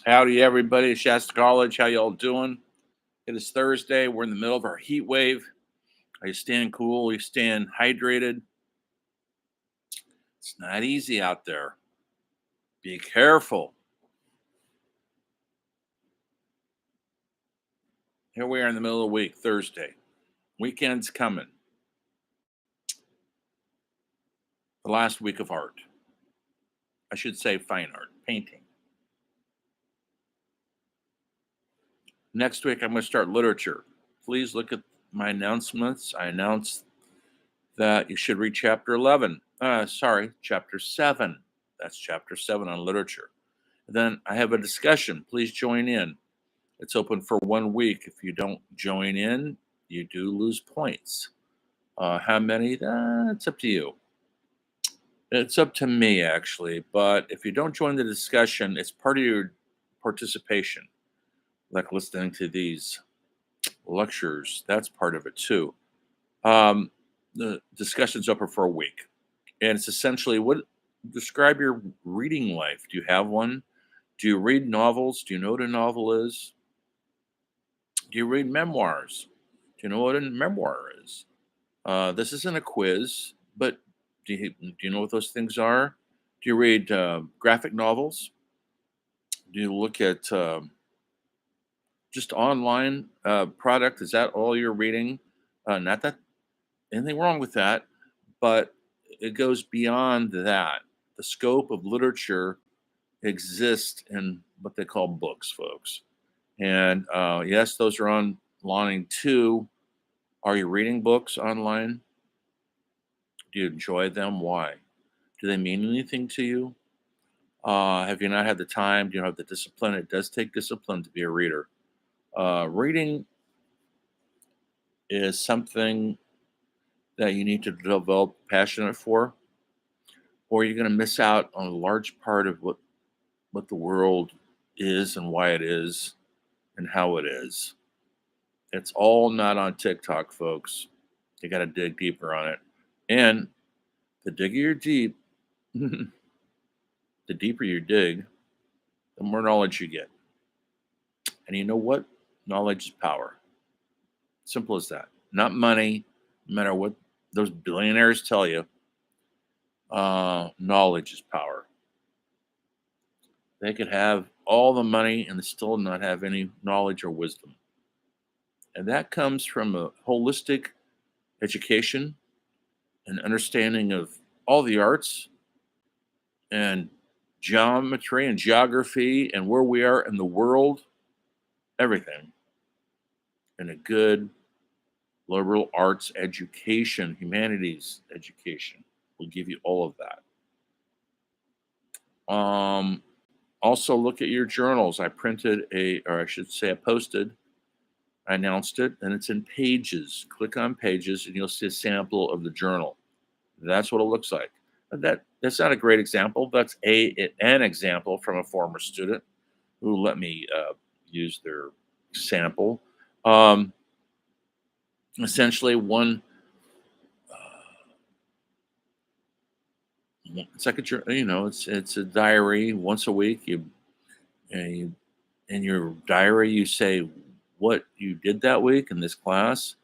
Howdy, everybody. Shasta College. How y'all doing? It is Thursday. We're in the middle of our heat wave. Are you staying cool? Are you staying hydrated? It's not easy out there. Be careful. Here we are in the middle of the week, Thursday. Weekend's coming. The last week of art. I should say fine art, painting. Next week, I'm going to start literature. Please look at my announcements. I announced that you should read chapter 11. Chapter 7. That's chapter 7 on literature. Then I have a discussion. Please join in. It's open for 1 week. If you don't join in, you do lose points. How many? It's up to you. It's up to me, actually. But if you don't join the discussion, it's part of your participation, like listening to these lectures. That's part of it, too. The discussion's open for a week. And it's essentially describe your reading life. Do you have one? Do you read novels? Do you know what a novel is? Do you read memoirs? Do you know what a memoir is? This isn't a quiz, but do you know what those things are? Do you read graphic novels? Do you look at just online product? Is that all you're reading? Not that anything wrong with that, but it goes beyond that. The scope of literature exists in what they call books, folks. And yes, those are online too. Are you reading books online? Do you enjoy them? Why? Do they mean anything to you? Have you not had the time? Do you have the discipline? It does take discipline to be a reader. Reading is something that you need to develop passionate for, or you're going to miss out on a large part of what the world is and why it is and how it is. It's all not on TikTok, folks. You got to dig deeper on it. And the digger you deep, the deeper you dig, the more knowledge you get. And you know what? Knowledge is power. Simple as that. Not money, no matter what those billionaires tell you. Knowledge is power. They could have all the money and still not have any knowledge or wisdom. And that comes from a holistic education and understanding of all the arts and geometry and geography and where we are in the world, everything. And a good liberal arts education, humanities education will give you all of that. Also, look at your journals. I posted, I announced it, and it's in Pages. Click on Pages, and you'll see a sample of the journal. That's what it looks like. That's not a great example. That's an example from a former student who let me use their sample. Essentially, it's like it's a diary. Once a week, you in your diary you say what you did that week in this class.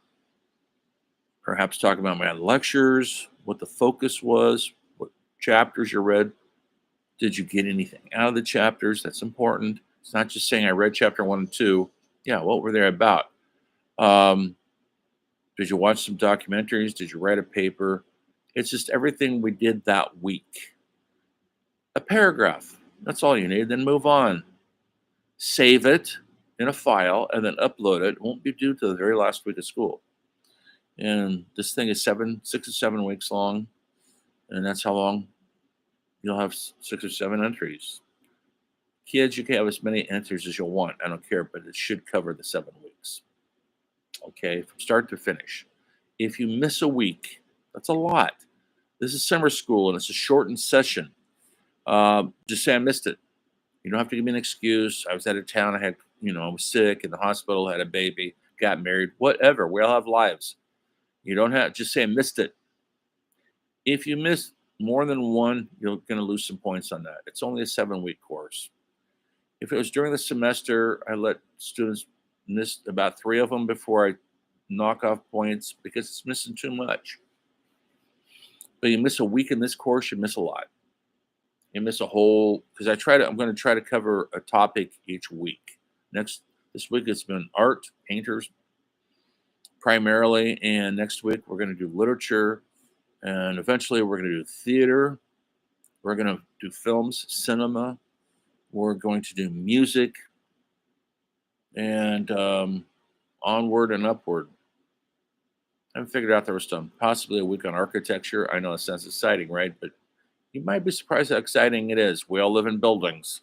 Perhaps talk about my lectures, what the focus was, what chapters you read. Did you get anything out of the chapters? That's important. It's not just saying I read chapter 1 and 2. Yeah, what were they about? Did you watch some documentaries? Did you write a paper? It's just everything we did that week. A paragraph. That's all you need. Then move on. Save it in a file and then upload it. It won't be due to the very last week of school. And this thing is 6 or 7 weeks long. And that's how long you'll have 6 or 7 entries. Kids, you can have as many entries as you'll want. I don't care, but it should cover the 7 weeks. Okay, from start to finish. If you miss a week, that's a lot. This is summer school and it's a shortened session. Just say I missed it. You don't have to give me an excuse. I was out of town. I was sick in the hospital, had a baby, got married, whatever. We all have lives. You don't have, just say I missed it. If you miss more than one, you're going to lose some points on that. It's only a 7-week course. If it was during the semester, I let students miss about 3 of them before I knock off points because it's missing too much. But you miss a week in this course, you miss a lot. You miss a whole because I'm going to try to cover a topic each week. This week it's been art, painters primarily, and next week we're going to do literature, and eventually we're going to do theater. We're going to do films, cinema. We're going to do music, and onward and upward. I haven't figured out there was some possibly a week on architecture. I know it sounds exciting, right? But you might be surprised how exciting it is. We all live in buildings.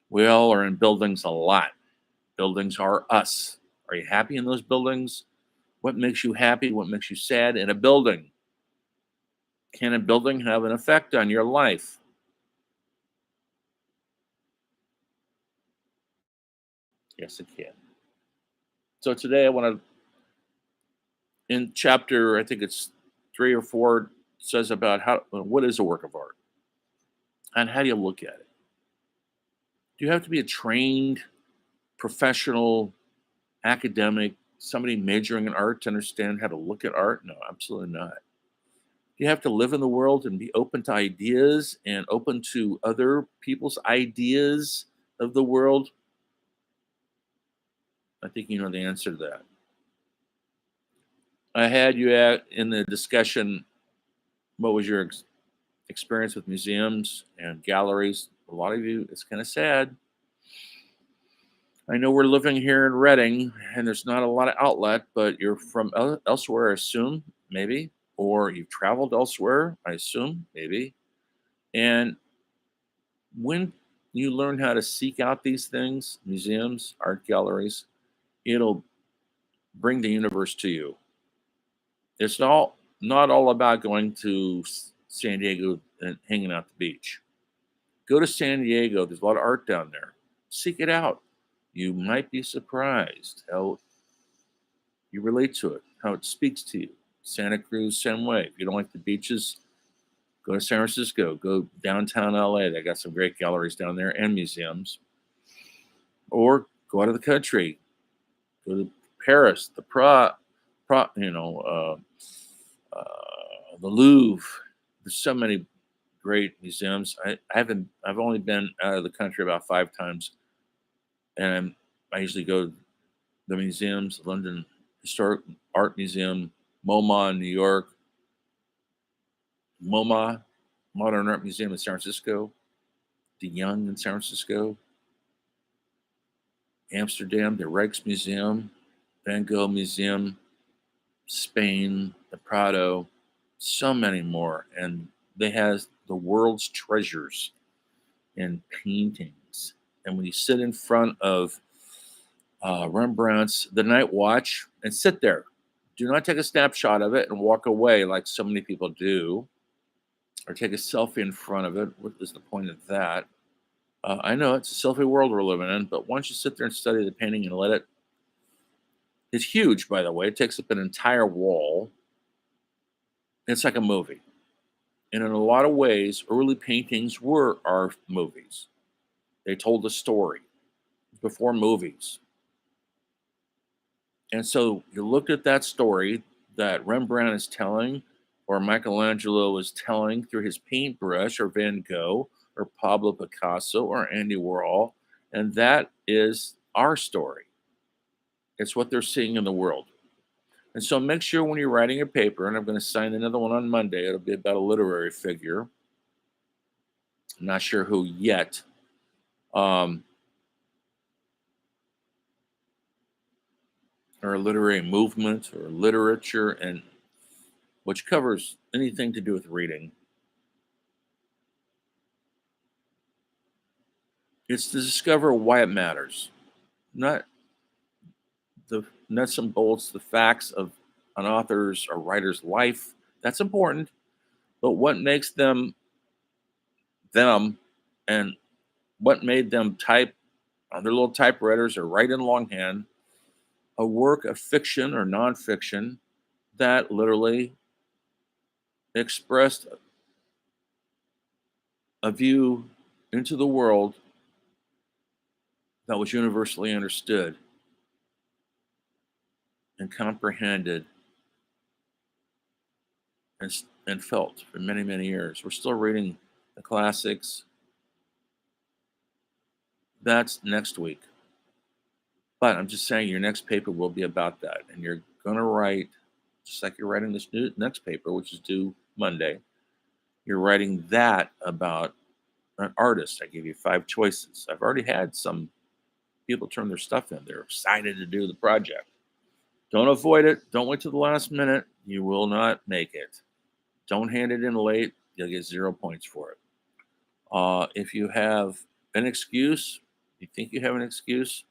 We all are in buildings a lot. Buildings are us. Are you happy in those buildings? What makes you happy? What makes you sad in a building? Can a building have an effect on your life? Yes, it can. So today I want to, in chapter, I think it's 3 or 4, says about what is a work of art and how do you look at it? Do you have to be a trained professional academic, somebody majoring in art to understand how to look at art? No, absolutely not. You have to live in the world and be open to ideas and open to other people's ideas of the world. I think you know the answer to that. I had you at in the discussion. What was your experience with museums and galleries? A lot of you, it's kind of sad. I know we're living here in Reading, and there's not a lot of outlet, but you're from elsewhere, I assume, maybe, or you've traveled elsewhere, I assume, maybe. And when you learn how to seek out these things, museums, art galleries, it'll bring the universe to you. It's not all about going to San Diego and hanging out the beach. Go to San Diego. There's a lot of art down there. Seek it out. You might be surprised how you relate to it, how it speaks to you. Santa Cruz, same way. If you don't like the beaches, go to San Francisco. Go downtown LA. They got some great galleries down there and museums. Or go out of the country. Go to Paris, the Louvre. There's so many great museums. I've only been out of the country about 5 times, and I usually go to the museums: London Historic Art Museum, MoMA in New York, MoMA Modern Art Museum in San Francisco, De Young in San Francisco, Amsterdam, the Rijksmuseum, Van Gogh Museum, Spain, the Prado, so many more, and they have the world's treasures in paintings. And when you sit in front of Rembrandt's The Night Watch and sit there, do not take a snapshot of it and walk away like so many people do, or take a selfie in front of it. What is the point of that? I know it's a selfie world we're living in, but once you sit there and study the painting and let it, it's huge, by the way. It takes up an entire wall. It's like a movie. And in a lot of ways, early paintings were our movies. They told a story before movies. And so you look at that story that Rembrandt is telling, or Michelangelo is telling through his paintbrush, or Van Gogh, or Pablo Picasso, or Andy Warhol, and that is our story. It's what they're seeing in the world. And so make sure when you're writing a paper, and I'm going to sign another one on Monday, it'll be about a literary figure. I'm not sure who yet. Or a literary movement or literature, and which covers anything to do with reading. It's to discover why it matters, not the nuts and bolts, the facts of an author's or writer's life. That's important, but what makes them them, and what made them type on their little typewriters or write in longhand a work of fiction or nonfiction that literally expressed a view into the world that was universally understood and comprehended and felt for many, many years. We're still reading the classics. That's next week. But I'm just saying your next paper will be about that. And you're going to write, just like you're writing this next paper, which is due Monday, you're writing that about an artist. I gave you 5 choices. I've already had some people turn their stuff in. They're excited to do the project. Don't avoid it. Don't wait till the last minute. You will not make it. Don't hand it in late. You'll get 0 points for it. If you have an excuse, you think you have an excuse,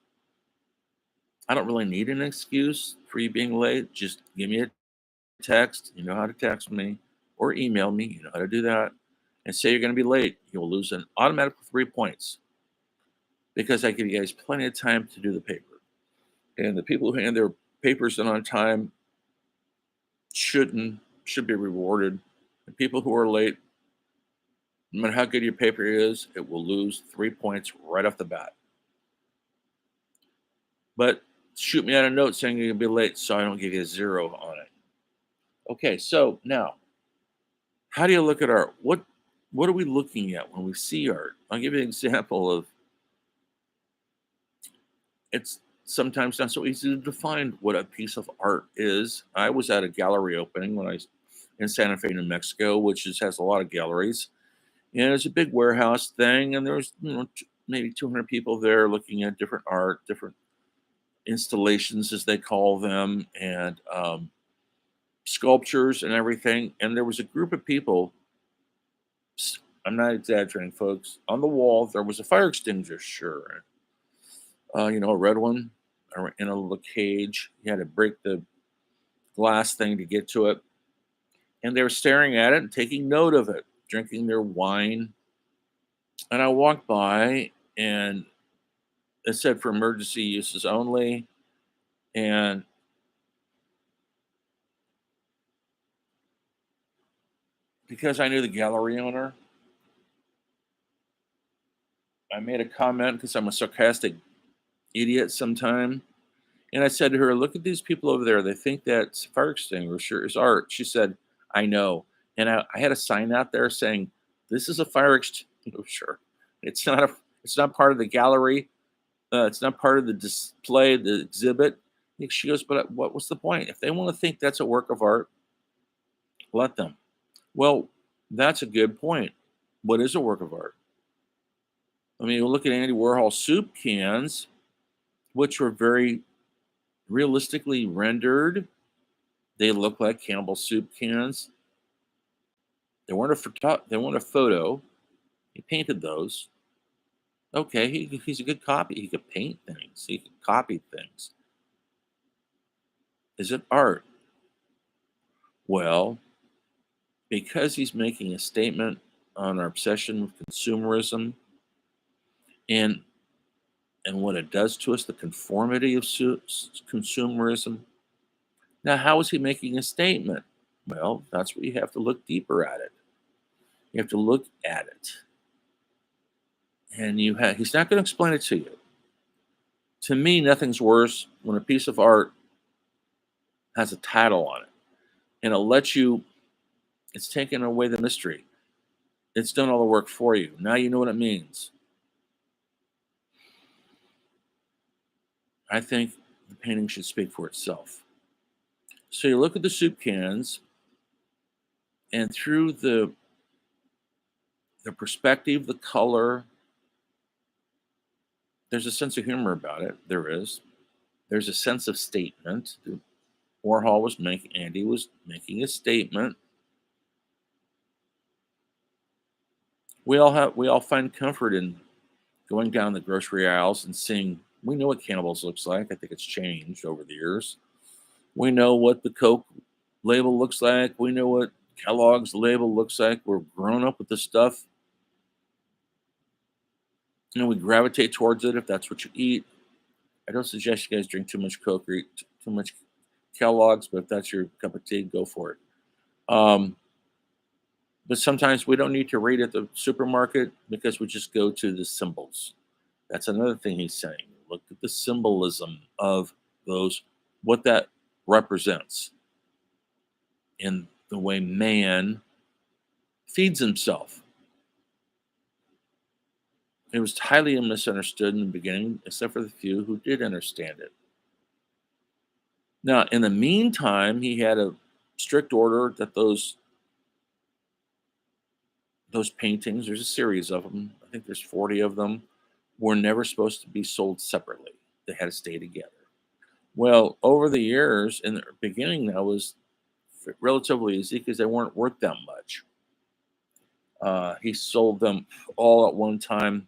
I don't really need an excuse for you being late. Just give me a text. You know how to text me or email me. You know how to do that. And say you're going to be late. You'll lose an automatic 3 points because I give you guys plenty of time to do the paper. And the people who hand their papers in on time should be rewarded. The people who are late, no matter how good your paper is, it will lose 3 points right off the bat. But shoot me out a note saying you're gonna be late so I don't give you a 0 on it. Okay, so now, how do you look at art? What are we looking at when we see art? I'll give you an example of it's sometimes not so easy to define what a piece of art is. I was at a gallery opening when I was in Santa Fe, New Mexico, which has a lot of galleries. And it's a big warehouse thing, and there was maybe 200 people there looking at different art, different installations as they call them, and sculptures and everything. And there was a group of people. I'm not exaggerating, folks. On the wall, there was a fire extinguisher, a red one, in a little cage. You had to break the glass thing to get to it. And they were staring at it and taking note of it, drinking their wine. And I walked by, and it said for emergency uses only. And because I knew the gallery owner, I made a comment because I'm a sarcastic idiot sometime. And I said to her, "Look at these people over there. They think that fire extinguisher is art." She said, "I know." And I had a sign out there saying, "This is a fire extinguisher. It's not a. It's not part of the gallery. It's not part of the display, the exhibit." And she goes, "But what was the point? If they want to think that's a work of art, let them." Well, that's a good point. What is a work of art? I mean, you look at Andy Warhol soup cans, which were very realistically rendered. They look like Campbell soup cans. They weren't a photo. He painted those. Okay, he's a good copy. He could paint things. He could copy things. Is it art? Well, because he's making a statement on our obsession with consumerism and what it does to us, the conformity of consumerism. Now, how is he making a statement? Well, that's where you have to look deeper at it. You have to look at it, and he's not going to explain it to you. To me, nothing's worse when a piece of art has a title on it, and it lets you. It's taken away the mystery. It's done all the work for you. Now you know what it means. I think the painting should speak for itself. So you look at the soup cans, and through the perspective, the color, there's a sense of humor about it. There is. There's a sense of statement. Andy was making a statement. We all find comfort in going down the grocery aisles and seeing. We know what Campbell's looks like. I think it's changed over the years. We know what the Coke label looks like. We know what Kellogg's label looks like. We're grown up with this stuff. We gravitate towards it if that's what you eat. I don't suggest you guys drink too much Coke or eat too much Kellogg's, but if that's your cup of tea, go for it. But sometimes we don't need to read at the supermarket because we just go to the symbols. That's another thing he's saying. Look at the symbolism of those, what that represents in the way man feeds himself. It was highly misunderstood in the beginning, except for the few who did understand it. Now, in the meantime, he had a strict order that those paintings, there's a series of them, I think there's 40 of them, were never supposed to be sold separately. They had to stay together. Well, over the years, in the beginning, that was relatively easy because they weren't worth that much. He sold them all at one time,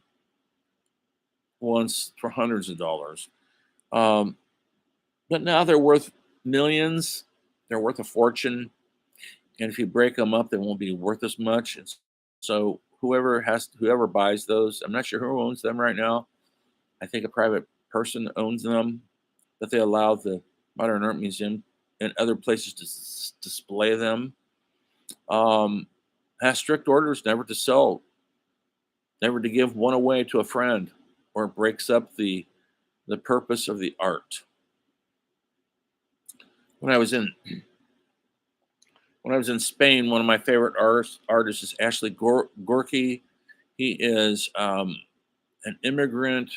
once for hundreds of dollars. Um, but now they're worth millions. They're worth a fortune. And if you break them up, they won't be worth as much. And so whoever buys those, I'm not sure who owns them right now. I think a private person owns them, but they allow the Modern Art Museum and other places to display them. Has strict orders never to sell, never to give one away to a friend, or it breaks up the purpose of the art. When I was in Spain, one of my favorite artists is Ashley Gorky. He is an immigrant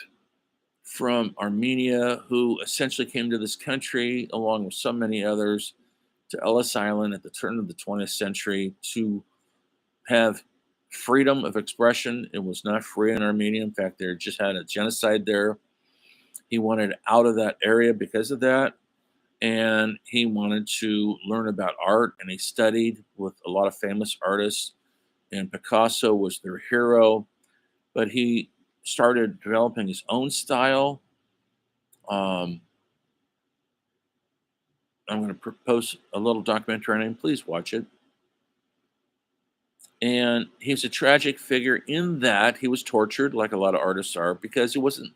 from Armenia who essentially came to this country, along with so many others, to Ellis Island at the turn of the 20th century to have freedom of expression. It was not free in Armenia. In fact, they just had a genocide there. He wanted out of that area because of that. And he wanted to learn about art, and he studied with a lot of famous artists. And Picasso was their hero, but he started developing his own style. I'm going to propose a little documentary on him. Please watch it. And he's a tragic figure in that he was tortured, like a lot of artists are, because he wasn't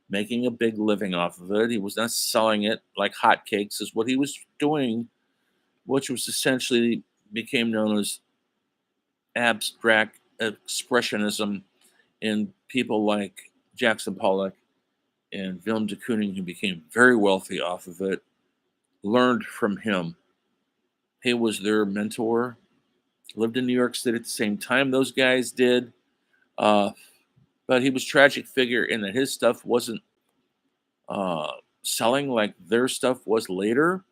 making a big living off of it. He was not selling it like hotcakes, is what he was doing, which was essentially became known as abstract expressionism, and people like Jackson Pollock and Willem de Kooning, who became very wealthy off of it, learned from him. He was their mentor. Lived in New York City at the same time those guys did. But he was a tragic figure in that his stuff wasn't selling like their stuff was later.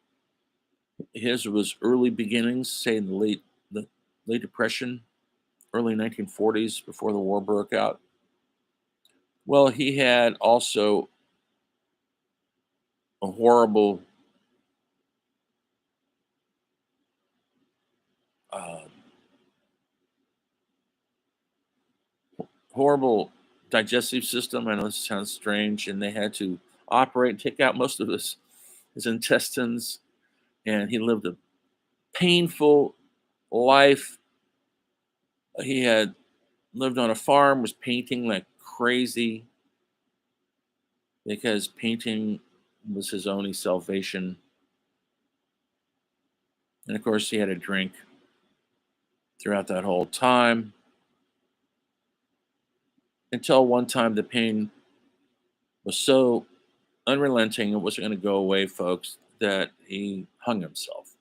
His was early beginnings, say in the late Depression, early 1940s, before the war broke out. Well, he had also a uh, horrible digestive system. I know this sounds strange, and they had to operate and take out most of his intestines, and he lived a painful life. He had lived on a farm, was painting like crazy because painting was his only salvation. And of course, he had a drink throughout that whole time until one time the pain was so unrelenting, it wasn't going to go away, folks, that he hung himself.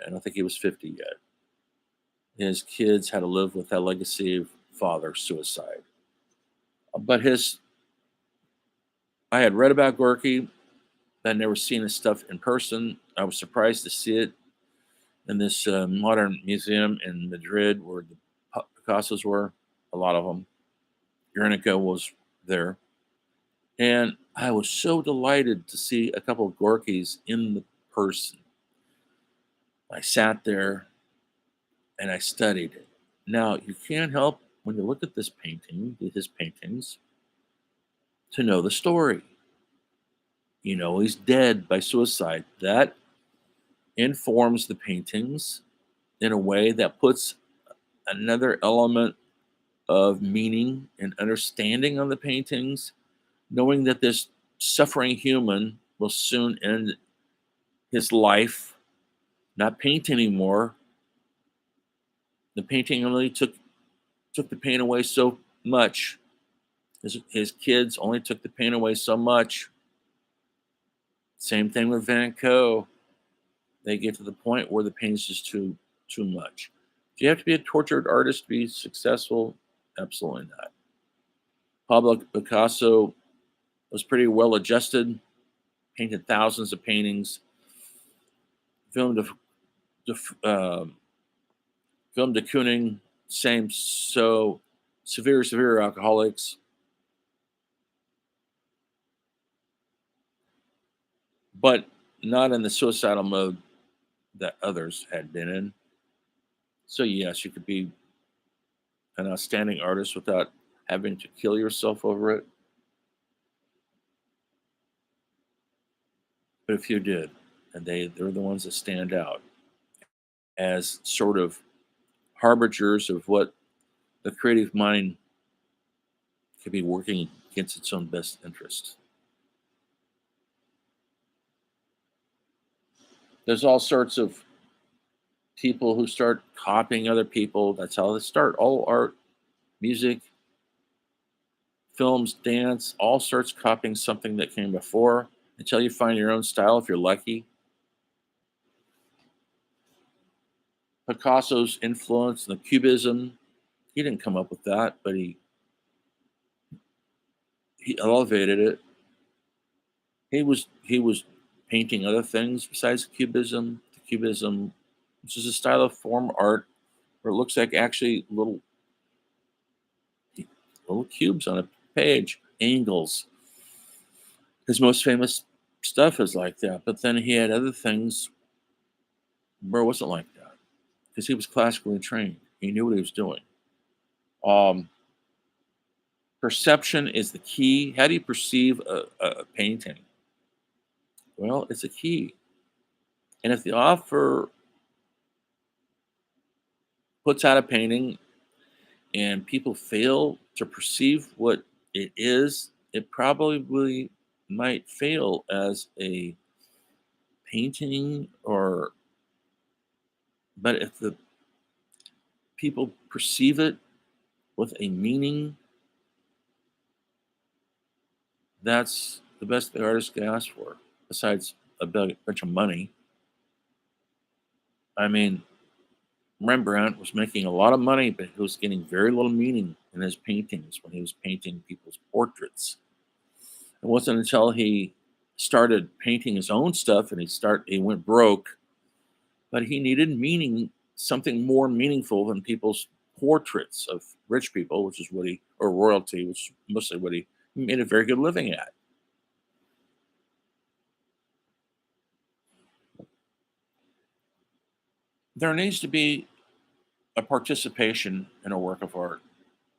I don't think he was 50 yet. His kids had to live with that legacy of father suicide. But I had read about Gorky. I'd never seen his stuff in person. I was surprised to see it in this modern museum in Madrid where the Picassos were, a lot of them. Guernica was there. And I was so delighted to see a couple of Gorkys in the person. I sat there and I studied it. Now, you can't help when you look at his paintings, to know the story. You know he's dead by suicide. That informs the paintings in a way that puts another element of meaning and understanding on the paintings, knowing that this suffering human will soon end his life, not paint anymore. The painting only took the pain away so much His kids only took the pain away so much. Same thing with Van Gogh. They get to the point where the pain is just too much. Do you have to be a tortured artist to be successful? Absolutely not. Pablo Picasso was pretty well adjusted, painted thousands of paintings, filmed uh, filmed de Kooning, same. So severe alcoholics, but not in the suicidal mode that others had been in. So yes, you could be an outstanding artist without having to kill yourself over it. But if you did, and they're the ones that stand out as sort of harbingers of what the creative mind could be working against its own best interest. There's all sorts of people who start copying other people. That's how they start. All art, music, films, dance, all starts copying something that came before until you find your own style if you're lucky. Picasso's influence, the Cubism, he didn't come up with that, but he elevated it. He was painting other things besides Cubism. The Cubism, which is a style of form art where it looks like actually little cubes on a page, angles. His most famous stuff is like that, but then he had other things where it wasn't like that because he was classically trained. He knew what he was doing. Um, Perception is the key. How do you perceive a painting? Well, it's a key. And if the author puts out a painting and people fail to perceive what it is, it probably might fail as a painting or but if the people perceive it with a meaning, that's the best the artist can ask for, besides bunch of money. I mean, Rembrandt was making a lot of money, but he was getting very little meaning in his paintings when he was painting people's portraits. It wasn't until he started painting his own stuff and he went broke, but he needed meaning, something more meaningful than people's portraits of rich people, which is what he or royalty, which is mostly what he made a very good living at. There needs to be a participation in a work of art.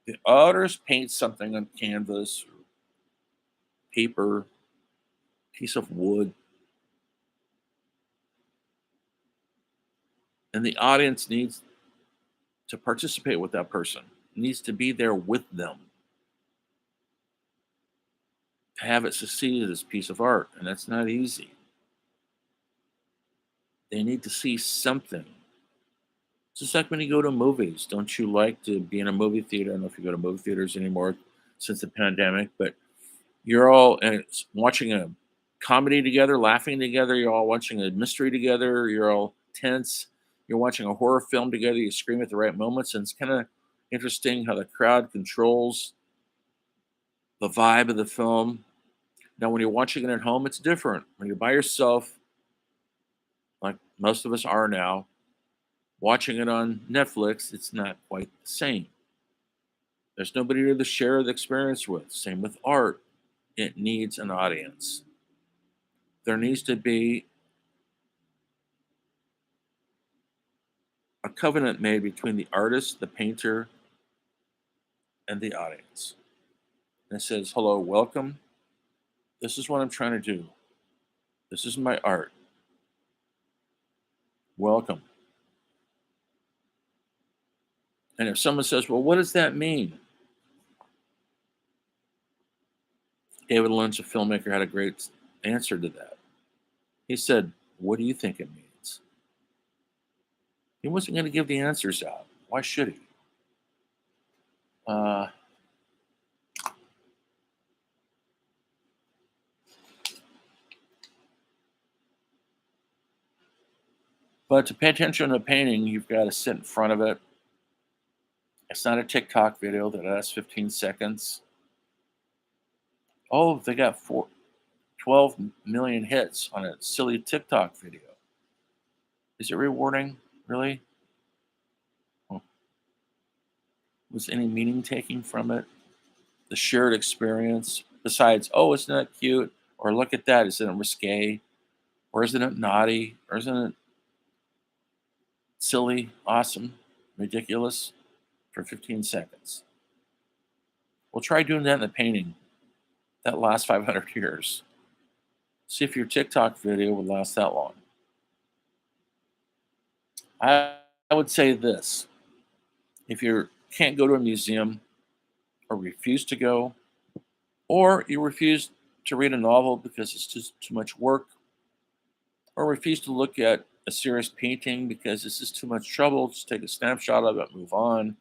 The artist paints something on canvas, or paper, piece of wood, and the audience needs to participate with that person, needs to be there with them to have it succeed as a piece of art, and that's not easy. They need to see something. Just like when you go to movies, don't you like to be in a movie theater? I don't know if you go to movie theaters anymore since the pandemic, but you're all watching a comedy together, laughing together. You're all watching a mystery together. You're all tense. You're watching a horror film together. You scream at the right moments, and it's kind of interesting how the crowd controls the vibe of the film. Now, when you're watching it at home, it's different. When you're by yourself, like most of us are now, watching it on Netflix, it's not quite the same. There's nobody to share the experience with. Same with art, it needs an audience. There needs to be a covenant made between the artist, the painter, and the audience. And it says, hello, welcome. This is what I'm trying to do. This is my art. Welcome. And if someone says, well, what does that mean? David Lynch, a filmmaker, had a great answer to that. He said, what do you think it means? He wasn't going to give the answers out. Why should he? Uh, But to pay attention to a painting, you've got to sit in front of it. It's not a TikTok video that lasts 15 seconds. Oh, they got 12 million hits on a silly TikTok video. Is it rewarding? Really? Oh, was any meaning taken from it? The shared experience, besides, oh, isn't that cute? Or look at that, isn't it risque? Or isn't it naughty? Or isn't it silly, awesome, ridiculous for 15 seconds? Well, try doing that in the painting that lasts 500 years. See if your TikTok video would last that long. I would say this: if you can't go to a museum, or refuse to go, or you refuse to read a novel because it's just too much work, or refuse to look at a serious painting because this is too much trouble, just take a snapshot of it, move on.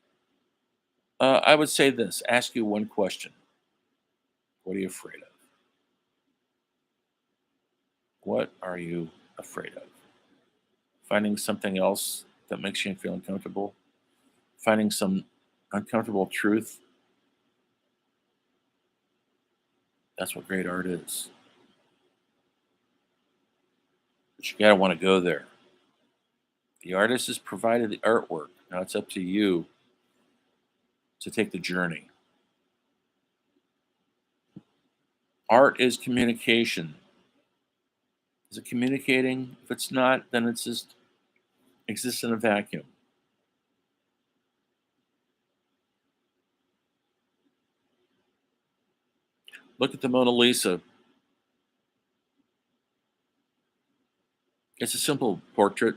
I would say this: ask you one question. What are you afraid of? What are you afraid of? Finding something else that makes you feel uncomfortable? Finding some uncomfortable truth? That's what great art is. But you gotta want to go there. The artist has provided the artwork. Now it's up to you to take the journey. Art is communication. Is it communicating? If it's not, then it's just exists in a vacuum. Look at the Mona Lisa. It's a simple portrait.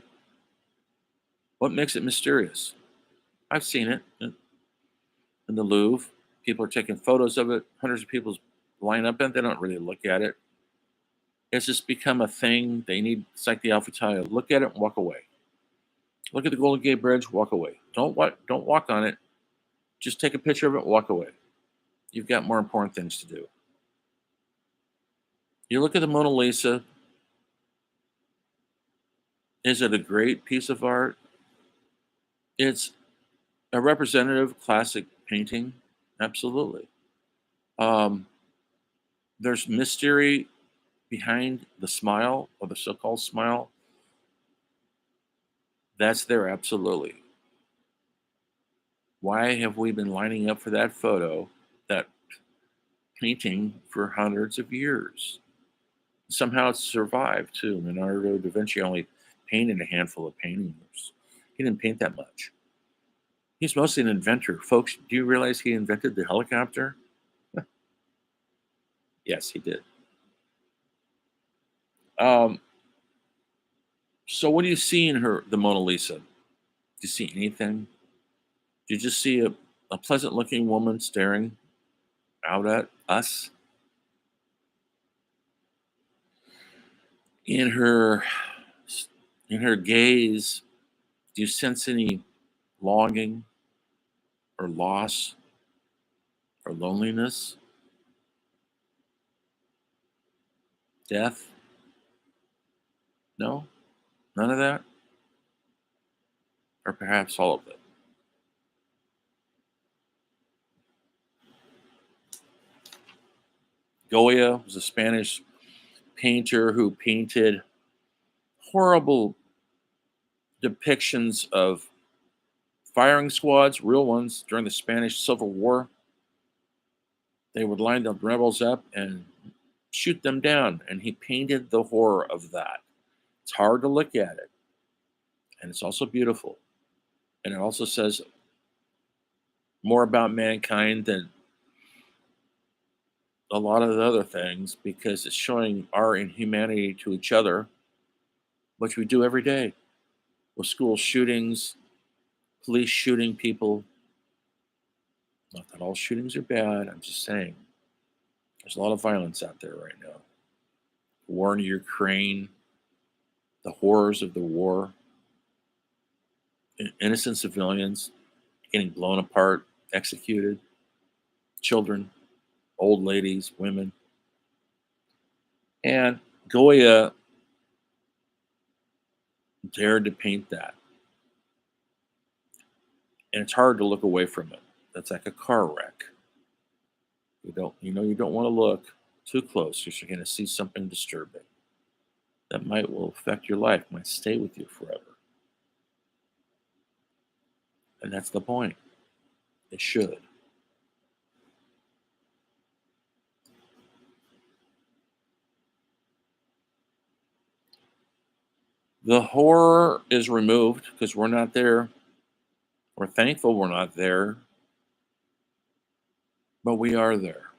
What makes it mysterious? I've seen it in the Louvre. People are taking photos of it. Hundreds of people line up and they don't really look at it. It's just become a thing. They need, it's like the Alpha Tower. Look at it and walk away. Look at the Golden Gate Bridge, walk away. Don't walk on it. Just take a picture of it, walk away. You've got more important things to do. You look at the Mona Lisa. Is it a great piece of art? It's a representative classic painting. Absolutely. Um, there's mystery behind the smile, or the so-called smile. That's there, absolutely. Why have we been lining up for that photo, that painting, for hundreds of years? Somehow it's survived too. Leonardo da Vinci only painted a handful of paintings. He didn't paint that much. He's mostly an inventor. Folks, do you realize he invented the helicopter? Yes, he did. Um, so what do you see in the Mona Lisa? Do you see anything? Do you just see a pleasant looking woman staring out at us? In her in her gaze, do you sense any longing or loss or loneliness, death? No? None of that? Or perhaps all of it? Goya was a Spanish painter who painted horrible depictions of firing squads, real ones, during the Spanish Civil War. They would line the rebels up and shoot them down, and he painted the horror of that. It's hard to look at it, and it's also beautiful. And it also says more about mankind than a lot of the other things, because it's showing our inhumanity to each other, which we do every day with school shootings, police shooting people. Not that all shootings are bad. I'm just saying there's a lot of violence out there right now. The war in Ukraine, the horrors of the war, innocent civilians getting blown apart, executed, children, old ladies, women. And Goya dared to paint that. And it's hard to look away from it. That's like a car wreck. You don't want to look too close because you're going to see something disturbing that will affect your life, might stay with you forever. And that's the point. It should. The horror is removed because we're not there. We're thankful we're not there, but we are there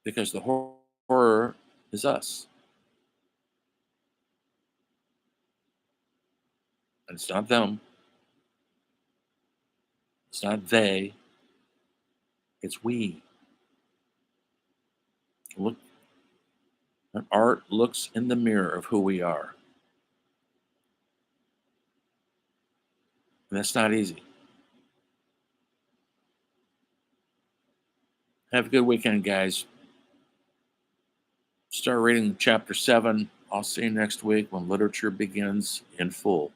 because the horror is us. And it's not them. It's not they. It's we. Look, and art looks in the mirror of who we are. And that's not easy. Have a good weekend, guys. Start reading chapter 7. I'll see you next week when literature begins in full.